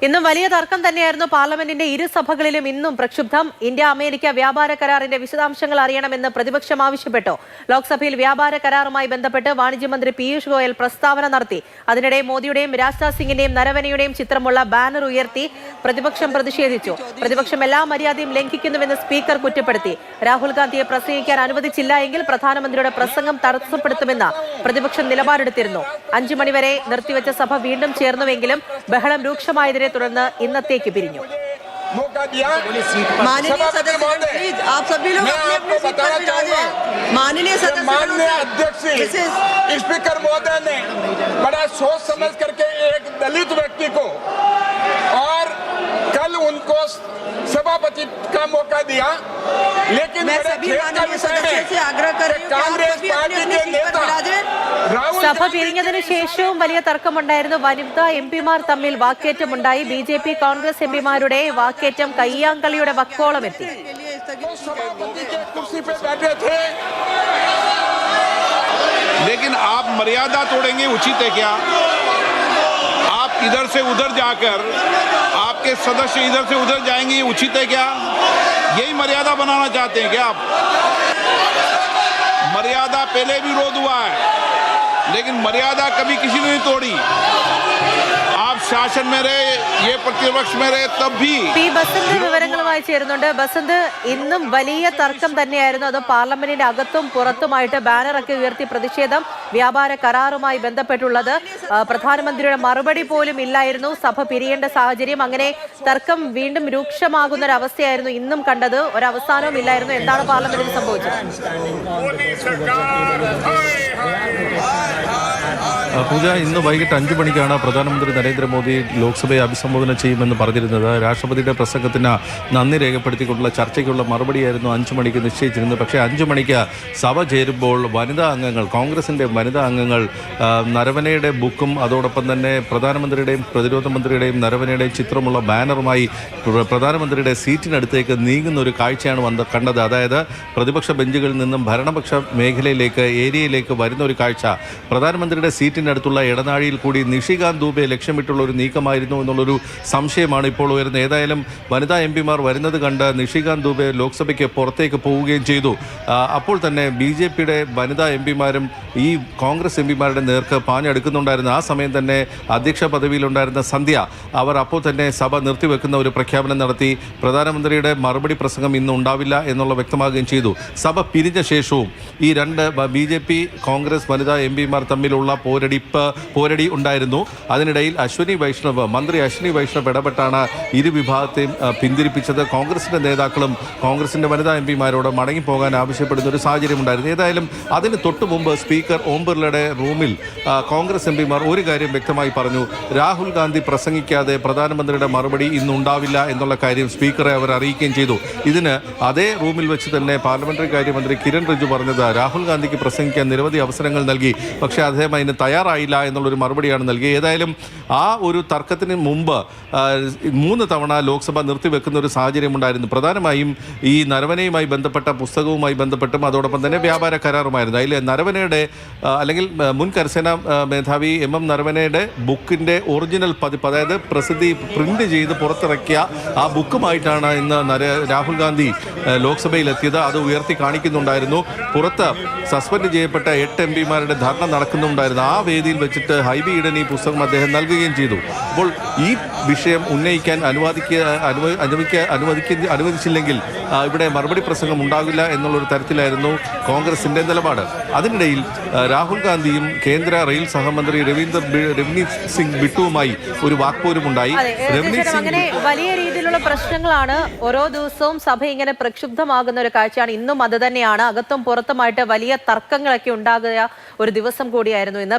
ഇന്നും വലിയ തർക്കം തന്നെയായിരുന്നു പാർലമെന്റിന്റെ ഇരുസഭകളിലും. ഇന്നും പ്രക്ഷുബ്ധം. ഇന്ത്യ അമേരിക്ക വ്യാപാര കരാറിന്റെ വിശദാംശങ്ങൾ അറിയണമെന്ന് പ്രതിപക്ഷം ആവശ്യപ്പെട്ടു. ലോക്സഭയിൽ വ്യാപാര കരാറുമായി ബന്ധപ്പെട്ട് വാണിജ്യമന്ത്രി പീയൂഷ് ഗോയൽ പ്രസ്താവന നടത്തി. അതിനിടെ മോദിയുടെയും രാജ്നാഥ് സിംഗിന്റെയും നരവനെയുടെയും ചിത്രമുള്ള ബാനർ ഉയർത്തി പ്രതിപക്ഷം പ്രതിഷേധിച്ചു. പ്രതിപക്ഷം എല്ലാ മര്യാദയും ലംഘിക്കുന്നുവെന്ന് സ്പീക്കർ കുറ്റപ്പെടുത്തി. രാഹുൽ ഗാന്ധിയെ പ്രസംഗിക്കാൻ അനുവദിച്ചില്ല എങ്കിൽ പ്രധാനമന്ത്രിയുടെ പ്രസംഗം തടസ്സപ്പെടുത്തുമെന്ന് പ്രതിപക്ഷം നിലപാടെടുത്തിരുന്നു. 5 മണിവരെ നിർത്തിവെച്ച സഭ വീണ്ടും ചേർന്നുവെങ്കിലും ബഹളം രൂക്ഷമായതിനെ തുടർന്ന് ഇന്നത്തേക്ക് പിരിഞ്ഞു. माननीय आप सभी लोग अपने सीट पर विराजें। माननीय अध्यक्ष स्पीकर महोदय ने बड़ा सोच समझ करके एक दलित व्यक्ति को और कल उनको सभापति का मौका दिया, लेकिन मैं सभी माननीय सदस्यों से आग्रह कर रही हूं कि कांग्रेस पार्टी के नेता സഭ പിരിഞ്ഞതിനു ശേഷവും വലിയ തർക്കമുണ്ടായിരുന്നു. വനിതാ എംപിമാർ തമ്മിൽ വാക്കേറ്റമുണ്ടായി. BJP കോൺഗ്രസ് എംപിമാരുടെ വാക്കേറ്റം കയ്യാങ്കളിയുടെ വക്കോളമെത്തി. लेकिन आप मर्यादा तोड़ेंगे उचित है क्या? आप इधर से उधर जाकर आपके सदस्य इधर से उधर जाएंगे, ये उचित है क्या? यही मर्यादा बनाना चाहते हैं क्या आप? मर्यादा पहले भी विरोध हुआ है, लेकिन मर्यादा कभी किसी ने नहीं तोड़ी. आप शासन में रहे, ये प्रतिपक्ष में रहे, तब भी. പി ബസന്ത് വിവരങ്ങളുമായി ചേരുന്നുണ്ട്. ബസന്ത്, ഇന്നും വലിയ തർക്കം തന്നെയായിരുന്നു. അത് പാർലമെന്റിന്റെ അകത്തും പുറത്തുമായിട്ട് ബാനറൊക്കെ ഉയർത്തി പ്രതിഷേധം. വ്യാപാര കരാറുമായി ബന്ധപ്പെട്ടുള്ളത്. പ്രധാനമന്ത്രിയുടെ മറുപടി പോലും ഇല്ലായിരുന്നു. സഭ പിരിയേണ്ട സാഹചര്യം. അങ്ങനെ തർക്കം വീണ്ടും രൂക്ഷമാകുന്ന ഒരു അവസ്ഥയായിരുന്നു ഇന്നും കണ്ടത്. ഒരവസാനവും ഇല്ലായിരുന്നു. എന്താണ് പാർലമെന്റിൽ സംഭവിച്ചത്? പൂജ, ഇന്ന് വൈകിട്ട് 5 മണിക്കാണ് പ്രധാനമന്ത്രി നരേന്ദ്രമോദി ലോക്സഭയെ അഭിസംബോധന ചെയ്യുമെന്ന് പറഞ്ഞിരുന്നത്. രാഷ്ട്രപതിയുടെ പ്രസംഗത്തിന് നന്ദി രേഖപ്പെടുത്തിക്കൊണ്ടുള്ള ചർച്ചയ്ക്കുള്ള മറുപടിയായിരുന്നു 5 മണിക്ക് നിശ്ചയിച്ചിരുന്നത്. പക്ഷേ 5 മണിക്ക് സഭ ചേരുമ്പോൾ വനിതാ അംഗങ്ങൾ, കോൺഗ്രസിൻ്റെ വനിതാ അംഗങ്ങൾ നരവനെയുടെ ബുക്കും അതോടൊപ്പം തന്നെ പ്രധാനമന്ത്രിയുടെയും പ്രതിരോധ മന്ത്രിയുടെയും നരവനെയുടെയും ചിത്രമുള്ള ബാനറുമായി പ്രധാനമന്ത്രിയുടെ സീറ്റിനടുത്തേക്ക് നീങ്ങുന്ന ഒരു കാഴ്ചയാണ് കണ്ടത്. അതായത് പ്രതിപക്ഷ ബെഞ്ചുകളിൽ നിന്നും ഭരണപക്ഷ മേഖലയിലേക്ക്, ഏരിയയിലേക്ക് വരുന്ന ഒരു കാഴ്ച. പ്രധാനമന്ത്രിയുടെ സീറ്റിനടുത്തുള്ള ഇടനാഴിയിൽ കൂടി നിഷികാന്ത് ദൂബെ ലക്ഷ്യമിട്ടുള്ള ഒരു നീക്കമായിരുന്നു എന്നുള്ളൊരു സംശയമാണ് ഇപ്പോൾ ഉയർന്നത്. ഏതായാലും വനിതാ എംപിമാർ വരുന്നത് കണ്ട് നിഷികാന്ത് ദൂബെ ലോക്സഭയ്ക്ക് പുറത്തേക്ക് പോവുകയും ചെയ്തു. അപ്പോൾ തന്നെ BJPയുടെ വനിതാ എംപിമാരും ഈ കോൺഗ്രസ് എംപിമാരുടെ നേർക്ക് പാഞ്ഞെടുക്കുന്നുണ്ടായിരുന്നു. ആ സമയം തന്നെ അധ്യക്ഷ പദവിയിലുണ്ടായിരുന്ന സന്ധ്യ അവർ അപ്പോൾ തന്നെ സഭ നിർത്തിവെക്കുന്ന ഒരു പ്രഖ്യാപനം നടത്തി. പ്രധാനമന്ത്രിയുടെ മറുപടി പ്രസംഗം ഇന്ന് ഉണ്ടാവില്ല എന്നുള്ള വ്യക്തമാകുകയും ചെയ്തു. സഭ പിരിഞ്ഞ ശേഷവും ഈ രണ്ട് BJP കോൺഗ്രസ് വനിതാ എംപിമാർ തമ്മിലുള്ള പോരടി ഉണ്ടായിരുന്നു. അതിനിടയിൽ മന്ത്രി അശ്വിനി വൈഷ്ണവ് ഇടപെട്ടാണ് ഇരു വിഭാഗത്തെയും പിന്തിരിപ്പിച്ചത്. കോൺഗ്രസിൻ്റെ നേതാക്കളും കോൺഗ്രസിൻ്റെ വനിതാ എംപിമാരോട് മടങ്ങിപ്പോകാൻ ആവശ്യപ്പെടുന്ന ഒരു സാഹചര്യം ഉണ്ടായിരുന്നു. ഏതായാലും അതിന് തൊട്ടു മുമ്പ് സ്പീക്കർ ഓം ബിർളയുടെ റൂമിൽ കോൺഗ്രസ് എംപിമാർ ഒരു കാര്യം വ്യക്തമായി പറഞ്ഞു. രാഹുൽ ഗാന്ധി പ്രസംഗിക്കാതെ പ്രധാനമന്ത്രിയുടെ മറുപടി ഇന്നുണ്ടാവില്ല എന്നുള്ള കാര്യം സ്പീക്കറെ അവർ അറിയിക്കുകയും ചെയ്തു. ഇതിന് അതേ റൂമിൽ വെച്ച് തന്നെ പാർലമെന്ററി കാര്യമന്ത്രി കിരൺ റിജിജു പറഞ്ഞത് രാഹുൽ ഗാന്ധിക്ക് പ്രസംഗിക്കാൻ നിരവധി അവസരങ്ങൾ നൽകി, പക്ഷേ അദ്ദേഹം അതിന് തയ്യാറായില്ല എന്നുള്ളൊരു മറുപടിയാണ് നൽകിയത്. ഏതായാലും ആ ഒരു തർക്കത്തിന് മുമ്പ് 3 തവണ ലോക്സഭ നിർത്തിവെക്കുന്ന ഒരു സാഹചര്യം ഉണ്ടായിരുന്നു. പ്രധാനമായും ഈ നരവനെയുമായി ബന്ധപ്പെട്ട പുസ്തകവുമായി ബന്ധപ്പെട്ടും അതോടൊപ്പം തന്നെ വ്യാപാര കരാറുമായിരുന്നു. അതിൽ നരവനെയുടെ അല്ലെങ്കിൽ മുൻ കരസേനാ മേധാവി MM നരവനെയുടെ ബുക്കിൻ്റെ ഒറിജിനൽ പതിപ്പ്, അതായത് പ്രിന്റ് ചെയ്ത് പുറത്തിറക്കിയ ആ ബുക്കുമായിട്ടാണ് ഇന്ന് രാഹുൽ ഗാന്ധി ലോക്സഭയിലെത്തിയത്. അത് ഉയർത്തി കാണിക്കുന്നുണ്ടായിരുന്നു. പുറത്ത് സസ്പെൻഡ് ചെയ്യപ്പെട്ട 8 എംപിമാരുടെ ധർണ നടക്കുന്നുണ്ടായിരുന്നു. ആ വേദിയിൽ വെച്ചിട്ട് ഹൈബി ഈഡൻ ഈ പുസ്തകം അദ്ദേഹം നൽകുകയും ചെയ്തു. അപ്പോൾ ഈ വിഷയം ഉന്നയിക്കാൻ അനുവദിച്ചില്ലെങ്കിൽ ഇവിടെ മറുപടി പ്രസംഗം ഉണ്ടാകില്ല എന്നുള്ളൊരു തരത്തിലായിരുന്നു കോൺഗ്രസിൻ്റെ നിലപാട്. അതിനിടയിൽ രാഹുൽ ഗാന്ധിയും കേന്ദ്ര റെയിൽ സഹമന്ത്രി രവനീത് സിംഗ് ബിട്ടുവുമായി ഒരു വാക്പോരുമുണ്ടായി. അങ്ങനെ വലിയ രീതിയിലുള്ള പ്രശ്നങ്ങളാണ്. ഓരോ ദിവസവും സഭ ഇങ്ങനെ പ്രക്ഷുബ്ധമാകുന്ന ഒരു കാഴ്ചയാണ്. ഇന്നും അത് തന്നെയാണ്. അകത്തും പുറത്തുമായിട്ട് വലിയ തർക്കങ്ങളൊക്കെ ഉണ്ടാകുക ഒരു ദിവസം കൂടിയായിരുന്നു ഇന്ന്.